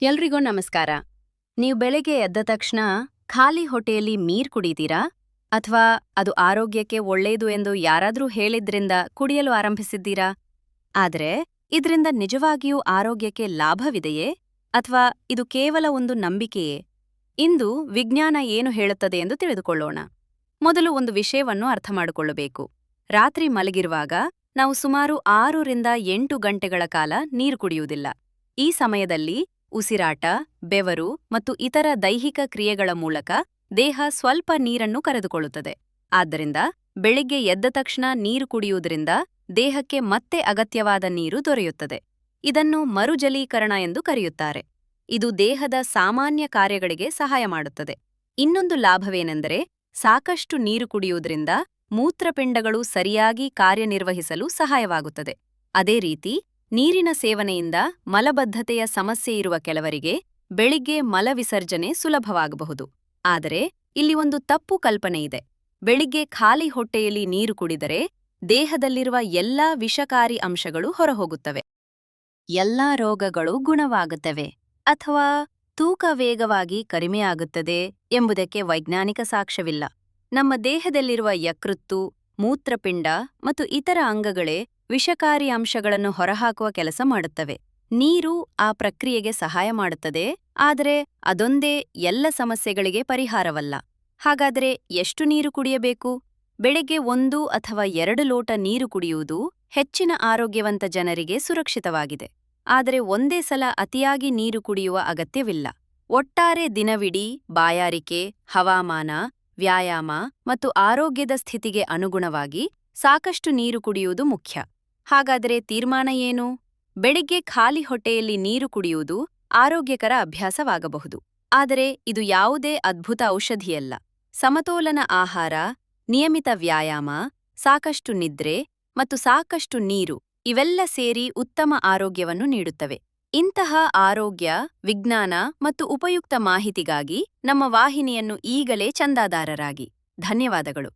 ಎಲ್ರಿಗೂ ನಮಸ್ಕಾರ. ನೀವು ಬೆಳಗ್ಗೆ ಎದ್ದ ತಕ್ಷಣ ಖಾಲಿ ಹೊಟ್ಟೆಯಲ್ಲಿ ನೀರ್ ಕುಡಿತೀರಾ? ಅಥವಾ ಅದು ಆರೋಗ್ಯಕ್ಕೆ ಒಳ್ಳೇದು ಎಂದು ಯಾರಾದ್ರೂ ಹೇಳಿದ್ರಿಂದ ಕುಡಿಯಲು ಆರಂಭಿಸಿದ್ದೀರಾ? ಆದ್ರೆ ಇದ್ರಿಂದ ನಿಜವಾಗಿಯೂ ಆರೋಗ್ಯಕ್ಕೆ ಲಾಭವಿದೆಯೇ? ಅಥವಾ ಇದು ಕೇವಲ ಒಂದು ನಂಬಿಕೆಯೇ? ಇಂದು ವಿಜ್ಞಾನ ಏನು ಹೇಳುತ್ತದೆ ಎಂದು ತಿಳಿದುಕೊಳ್ಳೋಣ. ಮೊದಲು ಒಂದು ವಿಷಯವನ್ನು ಅರ್ಥಮಾಡಿಕೊಳ್ಳಬೇಕು. ರಾತ್ರಿ ಮಲಗಿರುವಾಗ ನಾವು ಸುಮಾರು 6ರಿಂದ 8 ಗಂಟೆಗಳ ಕಾಲ ನೀರು ಕುಡಿಯುವುದಿಲ್ಲ. ಈ ಸಮಯದಲ್ಲಿ ಉಸಿರಾಟ, ಬೆವರು ಮತ್ತು ಇತರ ದೈಹಿಕ ಕ್ರಿಯೆಗಳ ಮೂಲಕ ದೇಹ ಸ್ವಲ್ಪ ನೀರನ್ನು ಕರೆದುಕೊಳ್ಳುತ್ತದೆ. ಆದ್ದರಿಂದ ಬೆಳಿಗ್ಗೆ ಎದ್ದ ತಕ್ಷಣ ನೀರು ಕುಡಿಯುವುದರಿಂದ ದೇಹಕ್ಕೆ ಮತ್ತೆ ಅಗತ್ಯವಾದ ನೀರು ದೊರೆಯುತ್ತದೆ. ಇದನ್ನು ಮರುಜಲೀಕರಣ ಎಂದು ಕರೆಯುತ್ತಾರೆ. ಇದು ದೇಹದ ಸಾಮಾನ್ಯ ಕಾರ್ಯಗಳಿಗೆ ಸಹಾಯ ಮಾಡುತ್ತದೆ. ಇನ್ನೊಂದು ಲಾಭವೇನೆಂದರೆ, ಸಾಕಷ್ಟು ನೀರು ಕುಡಿಯುವುದರಿಂದ ಮೂತ್ರಪಿಂಡಗಳು ಸರಿಯಾಗಿ ಕಾರ್ಯನಿರ್ವಹಿಸಲು ಸಹಾಯವಾಗುತ್ತದೆ. ಅದೇ ರೀತಿ ನೀರಿನ ಸೇವನೆಯಿಂದ ಮಲಬದ್ಧತೆಯ ಸಮಸ್ಯೆ ಇರುವ ಕೆಲವರಿಗೆ ಬೆಳಿಗ್ಗೆ ಮಲವಿಸರ್ಜನೆ ಸುಲಭವಾಗಬಹುದು. ಆದರೆ ಇಲ್ಲಿ ಒಂದು ತಪ್ಪು ಕಲ್ಪನೆಯಿದೆ. ಬೆಳಿಗ್ಗೆ ಖಾಲಿ ಹೊಟ್ಟೆಯಲ್ಲಿ ನೀರು ಕುಡಿದರೆ ದೇಹದಲ್ಲಿರುವ ಎಲ್ಲಾ ವಿಷಕಾರಿ ಅಂಶಗಳು ಹೊರಹೋಗುತ್ತವೆ. ಎಲ್ಲಾ ರೋಗಗಳು ಗುಣವಾಗುತ್ತವೆ ಅಥವಾ ತೂಕ ವೇಗವಾಗಿ ಕಡಿಮೆಯಾಗುತ್ತದೆ ಎಂಬುದಕ್ಕೆ ವೈಜ್ಞಾನಿಕ ಸಾಕ್ಷ್ಯವಿಲ್ಲ. ನಮ್ಮ ದೇಹದಲ್ಲಿರುವ ಯಕೃತ್ತು, ಮೂತ್ರಪಿಂಡ ಮತ್ತು ಇತರ ಅಂಗಗಳೇ ವಿಷಕಾರಿ ಅಂಶಗಳನ್ನು ಹೊರಹಾಕುವ ಕೆಲಸ ಮಾಡುತ್ತವೆ. ನೀರು ಆ ಪ್ರಕ್ರಿಯೆಗೆ ಸಹಾಯ ಮಾಡುತ್ತದೆ, ಆದರೆ ಅದೊಂದೇ ಎಲ್ಲ ಸಮಸ್ಯೆಗಳಿಗೆ ಪರಿಹಾರವಲ್ಲ. ಹಾಗಾದರೆ ಎಷ್ಟು ನೀರು ಕುಡಿಯಬೇಕು? ಬೆಳಗ್ಗೆ 1 ಅಥವಾ 2 ಲೋಟ ನೀರು ಕುಡಿಯುವುದು ಹೆಚ್ಚಿನ ಆರೋಗ್ಯವಂತ ಜನರಿಗೆ ಸುರಕ್ಷಿತವಾಗಿದೆ. ಆದರೆ ಒಂದೇ ಸಲ ಅತಿಯಾಗಿ ನೀರು ಕುಡಿಯುವ ಅಗತ್ಯವಿಲ್ಲ. ಒಟ್ಟಾರೆ ದಿನವಿಡೀ ಬಾಯಾರಿಕೆ, ಹವಾಮಾನ, ವ್ಯಾಯಾಮ ಮತ್ತು ಆರೋಗ್ಯದ ಸ್ಥಿತಿಗೆ ಅನುಗುಣವಾಗಿ ಸಾಕಷ್ಟು ನೀರು ಕುಡಿಯುವುದು ಮುಖ್ಯ. ಹಾಗಾದರೆ ತೀರ್ಮಾನ ಏನು? ಬೆಳಿಗ್ಗೆ ಖಾಲಿ ಹೊಟ್ಟೆಯಲ್ಲಿ ನೀರು ಕುಡಿಯುವುದು ಆರೋಗ್ಯಕರ ಅಭ್ಯಾಸವಾಗಬಹುದು. ಆದರೆ ಇದು ಯಾವುದೇ ಅದ್ಭುತ ಔಷಧಿಯಲ್ಲ. ಸಮತೋಲನ ಆಹಾರ, ನಿಯಮಿತ ವ್ಯಾಯಾಮ, ಸಾಕಷ್ಟು ನಿದ್ರೆ ಮತ್ತು ಸಾಕಷ್ಟು ನೀರು ಇವೆಲ್ಲ ಸೇರಿ ಉತ್ತಮ ಆರೋಗ್ಯವನ್ನು ನೀಡುತ್ತವೆ. ಇಂತಹ ಆರೋಗ್ಯ, ವಿಜ್ಞಾನ ಮತ್ತು ಉಪಯುಕ್ತ ಮಾಹಿತಿಗಾಗಿ ನಮ್ಮ ವಾಹಿನಿಯನ್ನು ಈಗಲೇ ಚಂದಾದಾರರಾಗಿ. ಧನ್ಯವಾದಗಳು.